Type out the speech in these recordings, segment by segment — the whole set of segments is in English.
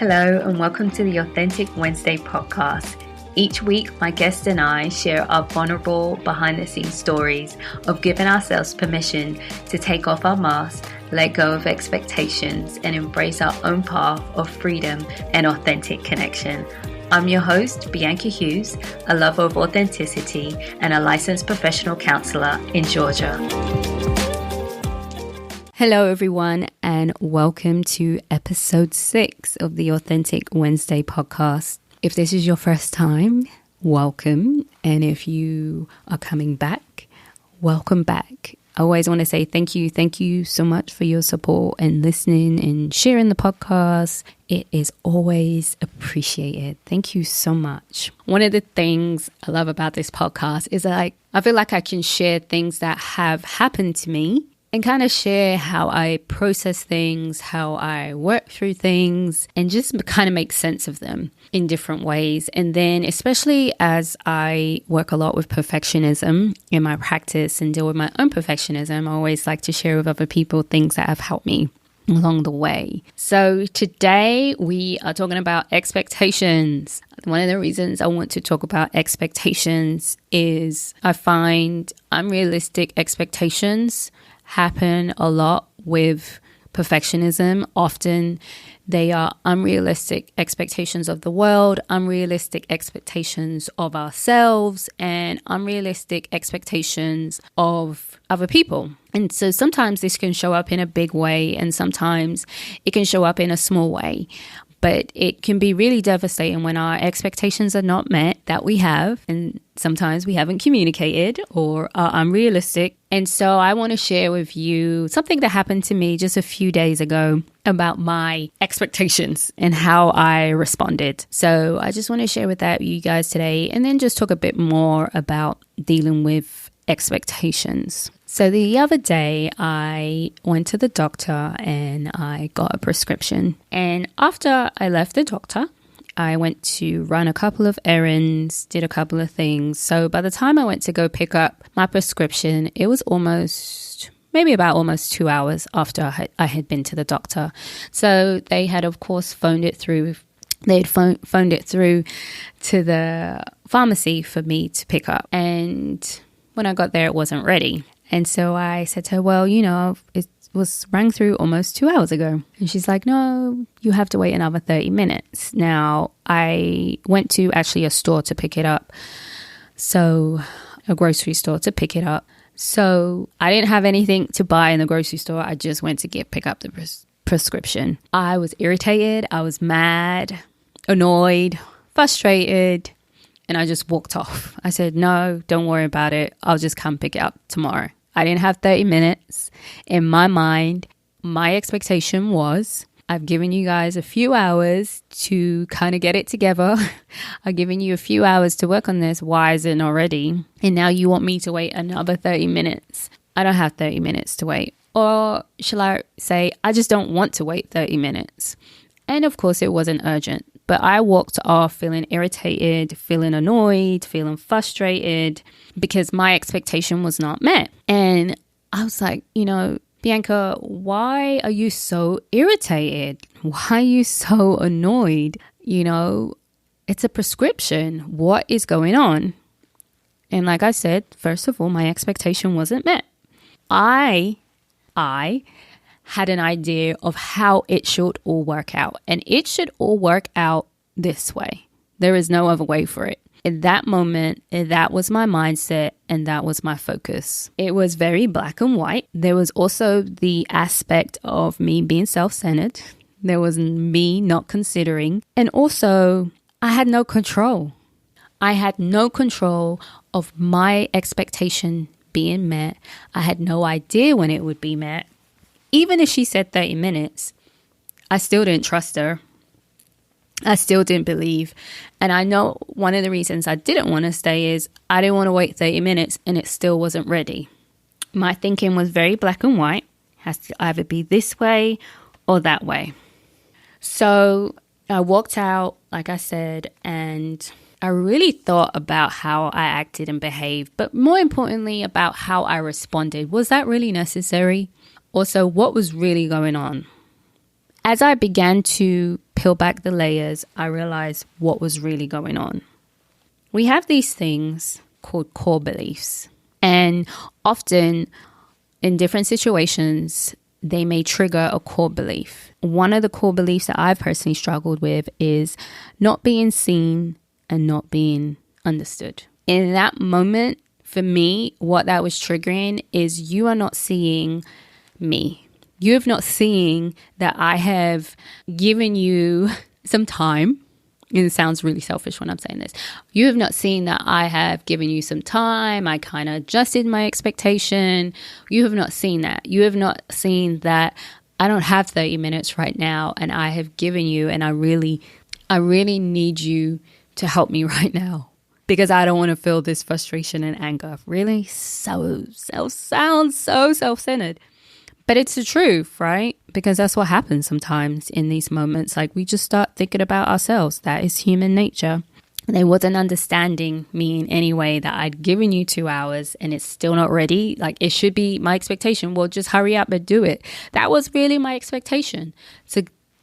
Hello and welcome to the Authentic Wednesday podcast. Each week, my guest and I share our vulnerable behind-the-scenes stories of giving ourselves permission to take off our masks, let go of expectations, and embrace our own path of freedom and authentic connection. I'm your host, Bianca Hughes, a lover of authenticity and a licensed professional counselor in Georgia. Hello, everyone, and welcome to episode 6 of the Authentic Wednesday podcast. If this is your first time, welcome. And if you are coming back, welcome back. I always want to say thank you. Thank you so much for your support and listening and sharing the podcast. It is always appreciated. Thank you so much. One of the things I love about this podcast is I feel like I can share things that have happened to me and kind of share how I process things, how I work through things, and just kind of make sense of them in different ways. And then especially as I work a lot with perfectionism in my practice and deal with my own perfectionism, I always like to share with other people things that have helped me along the way. So today we are talking about expectations. One of the reasons I want to talk about expectations is I find unrealistic expectations happen a lot with perfectionism. Often they are unrealistic expectations of the world, unrealistic expectations of ourselves, and unrealistic expectations of other people. And so sometimes this can show up in a big way and sometimes it can show up in a small way. But it can be really devastating when our expectations are not met that we have, and sometimes we haven't communicated or are unrealistic. And so I want to share with you something that happened to me just a few days ago about my expectations and how I responded. So I just want to share with you guys today, and then just talk a bit more about dealing with expectations. So the other day I went to the doctor and I got a prescription. And after I left the doctor, I went to run a couple of errands, did a couple of things. So by the time I went to go pick up my prescription, it was almost 2 hours after I had been to the doctor. So they had, of course, phoned it through. They had phoned it through to the pharmacy for me to pick up. And when I got there, it wasn't ready. And so I said to her, well, it was rang through almost 2 hours ago. And she's like, no, you have to wait another 30 minutes. Now, I went to actually a store to pick it up. So a grocery store to pick it up. So I didn't have anything to buy in the grocery store. I just went to pick up the prescription. I was irritated. I was mad, annoyed, frustrated. And I just walked off. I said, no, don't worry about it. I'll just come pick it up tomorrow. I didn't have 30 minutes. In my mind, my expectation was, I've given you guys a few hours to kind of get it together. I've given you a few hours to work on this. Why is it not ready? And now you want me to wait another 30 minutes. I don't have 30 minutes to wait. Or shall I say, I just don't want to wait 30 minutes. And of course, it wasn't urgent. But I walked off feeling irritated, feeling annoyed, feeling frustrated because my expectation was not met. And I was like, Bianca, why are you so irritated? Why are you so annoyed? It's a prescription. What is going on? And like I said, first of all, my expectation wasn't met. I had an idea of how it should all work out. And it should all work out this way. There is no other way for it. In that moment, that was my mindset and that was my focus. It was very black and white. There was also the aspect of me being self-centered. There was me not considering. And also, I had no control. I had no control of my expectation being met. I had no idea when it would be met. Even if she said 30 minutes, I still didn't trust her. I still didn't believe. And I know one of the reasons I didn't want to stay is I didn't want to wait 30 minutes and it still wasn't ready. My thinking was very black and white. It has to either be this way or that way. So I walked out, like I said, and I really thought about how I acted and behaved, but more importantly about how I responded. Was that really necessary? Also, what was really going on? As I began to peel back the layers, I realized what was really going on. We have these things called core beliefs. And often in different situations, they may trigger a core belief. One of the core beliefs that I've personally struggled with is not being seen and not being understood. In that moment, for me, what that was triggering is you are not seeing me. You have not seen that I have given you some time. And it sounds really selfish when I'm saying this. You have not seen that I have given you some time. I kind of adjusted my expectation. You have not seen that. You have not seen that I don't have 30 minutes right now and I have given you, and I really need you to help me right now because I don't want to feel this frustration and anger. Really? Sounds so self-centered. But it's the truth, right? Because that's what happens sometimes in these moments. Like we just start thinking about ourselves. That is human nature. They wasn't understanding me in any way that I'd given you 2 hours and it's still not ready. Like it should be my expectation. Well, just hurry up and do it. That was really my expectation.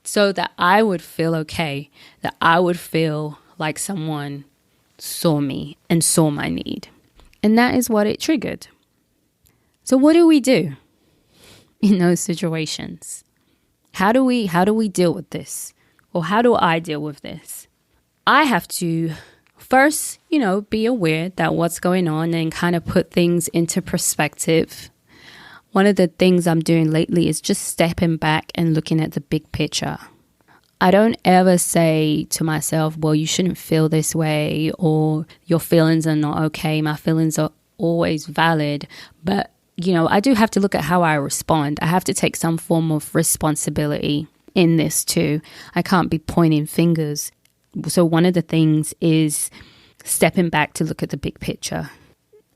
So that I would feel okay. That I would feel like someone saw me and saw my need. And that is what it triggered. So what do we do in those situations? How do we deal with this? Or how do I deal with this? I have to first, be aware that what's going on and kind of put things into perspective. One of the things I'm doing lately is just stepping back and looking at the big picture. I don't ever say to myself, well, you shouldn't feel this way, or your feelings are not okay. My feelings are always valid. But I do have to look at how I respond. I have to take some form of responsibility in this too. I can't be pointing fingers. So one of the things is stepping back to look at the big picture.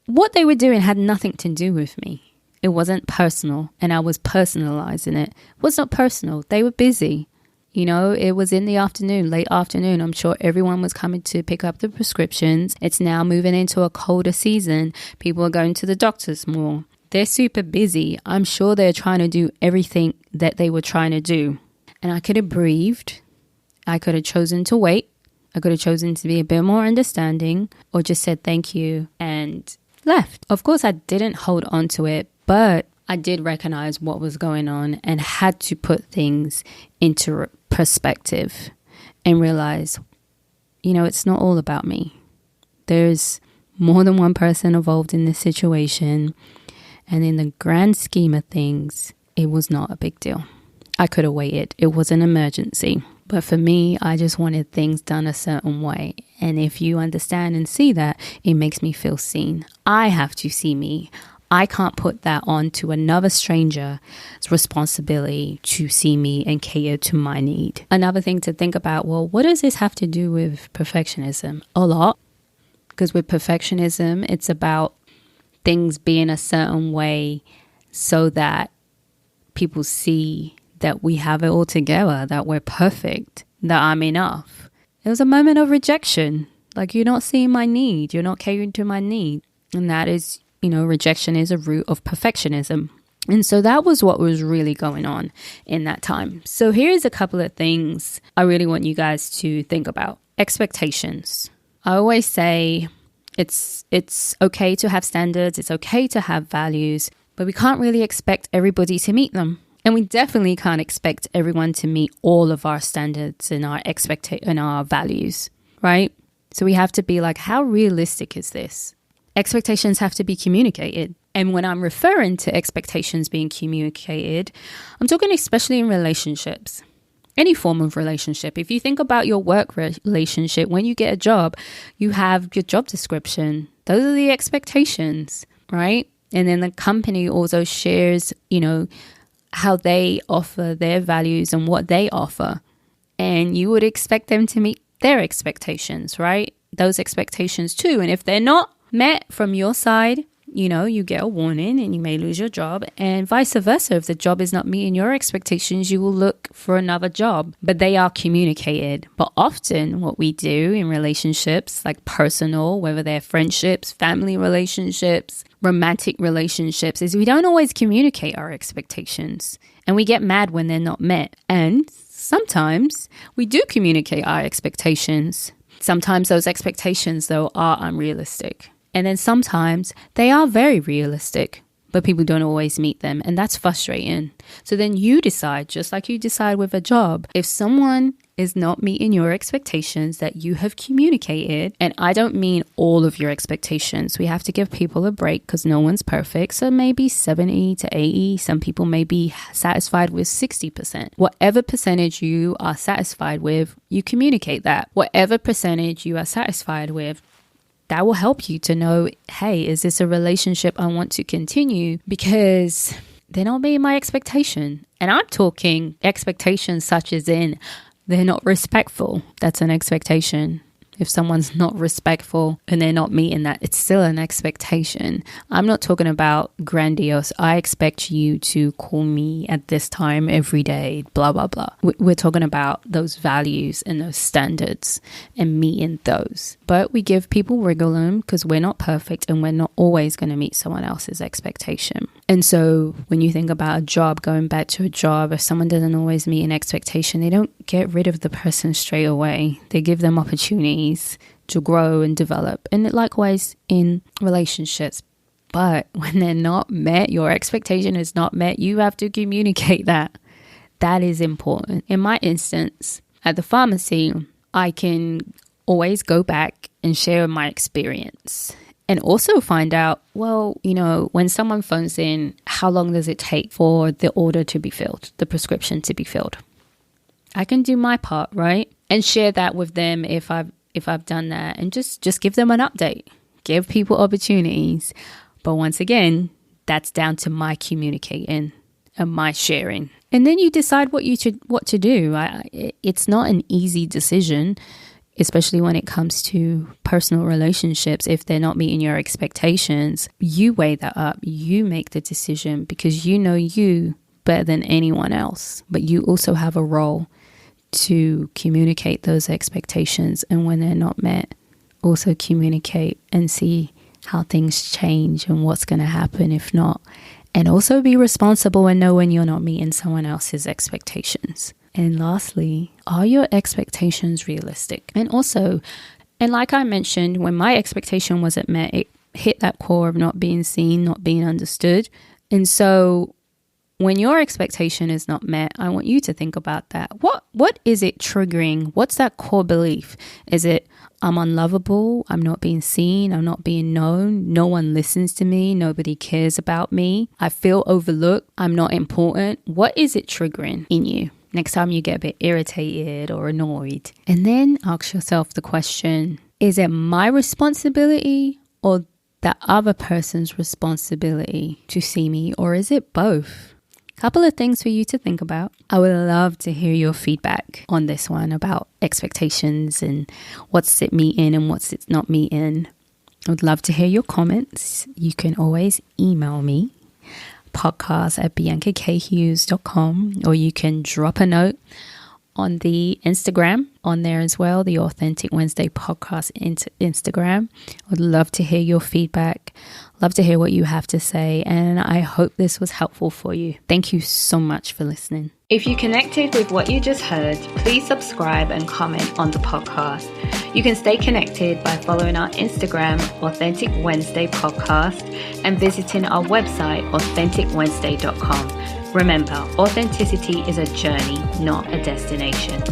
What they were doing had nothing to do with me. It wasn't personal, and I was personalizing it. It was not personal. They were busy. It was in the afternoon, late afternoon. I'm sure everyone was coming to pick up the prescriptions. It's now moving into a colder season. People are going to the doctors more. They're super busy. I'm sure they're trying to do everything that they were trying to do. And I could have breathed. I could have chosen to wait. I could have chosen to be a bit more understanding, or just said thank you and left. Of course, I didn't hold on to it, but I did recognize what was going on and had to put things into perspective and realize, it's not all about me. There's more than one person involved in this situation. And in the grand scheme of things, it was not a big deal. I could have waited. It was an emergency. But for me, I just wanted things done a certain way. And if you understand and see that, it makes me feel seen. I have to see me. I can't put that on to another stranger's responsibility to see me and cater to my need. Another thing to think about, well, what does this have to do with perfectionism? A lot. Because with perfectionism, it's about things being a certain way so that people see that we have it all together, that we're perfect, that I'm enough. It was a moment of rejection. Like, you're not seeing my need. You're not catering to my need. And that is, rejection is a root of perfectionism. And so that was what was really going on in that time. So here's a couple of things I really want you guys to think about. Expectations. I always say it's okay to have standards. It's okay to have values, but we can't really expect everybody to meet them. And we definitely can't expect everyone to meet all of our standards and our values, right? So we have to be like, how realistic is this? Expectations have to be communicated. And when I'm referring to expectations being communicated, I'm talking especially in relationships. Any form of relationship. If you think about your work relationship, when you get a job, you have your job description. Those are the expectations, right? And then the company also shares, how they offer their values and what they offer. And you would expect them to meet their expectations, right? Those expectations too. And if they're not met from your side, you get a warning and you may lose your job, and vice versa. If the job is not meeting your expectations, you will look for another job, but they are communicated. But often what we do in relationships, like personal, whether they're friendships, family relationships, romantic relationships, is we don't always communicate our expectations, and we get mad when they're not met. And sometimes we do communicate our expectations. Sometimes those expectations, though, are unrealistic. And then sometimes they are very realistic, but people don't always meet them. And that's frustrating. So then you decide, just like you decide with a job, if someone is not meeting your expectations that you have communicated, and I don't mean all of your expectations. We have to give people a break because no one's perfect. So maybe 70 to 80. Some people may be satisfied with 60%. Whatever percentage you are satisfied with, you communicate that. Whatever percentage you are satisfied with, that will help you to know, hey, is this a relationship I want to continue? Because they're not meeting my expectation. And I'm talking expectations such as in they're not respectful. That's an expectation. If someone's not respectful and they're not meeting that, it's still an expectation. I'm not talking about grandiose. I expect you to call me at this time every day, blah, blah, blah. We're talking about those values and those standards and meeting those. But we give people wiggle room because we're not perfect and we're not always going to meet someone else's expectation. And so when you think about a job, going back to a job, if someone doesn't always meet an expectation, they don't get rid of the person straight away. They give them opportunities to grow and develop. And likewise in relationships. But when they're not met, your expectation is not met, you have to communicate that. That is important. In my instance, at the pharmacy, I can always go back and share my experience. And also find out, well, you know, when someone phones in, how long does it take for the order to be filled, the prescription to be filled? I can do my part, right? And share that with them if I've done that, and just give them an update. Give people opportunities. But once again, that's down to my communicating and my sharing. And then you decide what to do. It's not an easy decision, especially when it comes to personal relationships. If they're not meeting your expectations, you weigh that up. You make the decision because you know you better than anyone else. But you also have a role to communicate those expectations. And when they're not met, also communicate and see how things change and what's going to happen if not. And also be responsible and know when you're not meeting someone else's expectations. And lastly, are your expectations realistic? And also, and like I mentioned, when my expectation wasn't met, it hit that core of not being seen, not being understood. And so when your expectation is not met, I want you to think about that. What is it triggering? What's that core belief? Is it, I'm unlovable, I'm not being seen, I'm not being known, no one listens to me, nobody cares about me, I feel overlooked, I'm not important? What is it triggering in you? Next time you get a bit irritated or annoyed. And then ask yourself the question, is it my responsibility or that other person's responsibility to see me, or is it both? Couple of things for you to think about. I would love to hear your feedback on this one about expectations and what's it meeting and what's it not meeting. I would love to hear your comments. You can always email me, podcast@biancakahughes.com, or you can drop a note on the Instagram on there as well, the Authentic Wednesday podcast Instagram. I would love to hear your feedback. Love to hear what you have to say, and I hope this was helpful for you. Thank you so much for listening. If you connected with what you just heard, please subscribe and comment on the podcast. You can stay connected by following our Instagram, Authentic Wednesday Podcast, and visiting our website, authenticwednesday.com. Remember, authenticity is a journey, not a destination.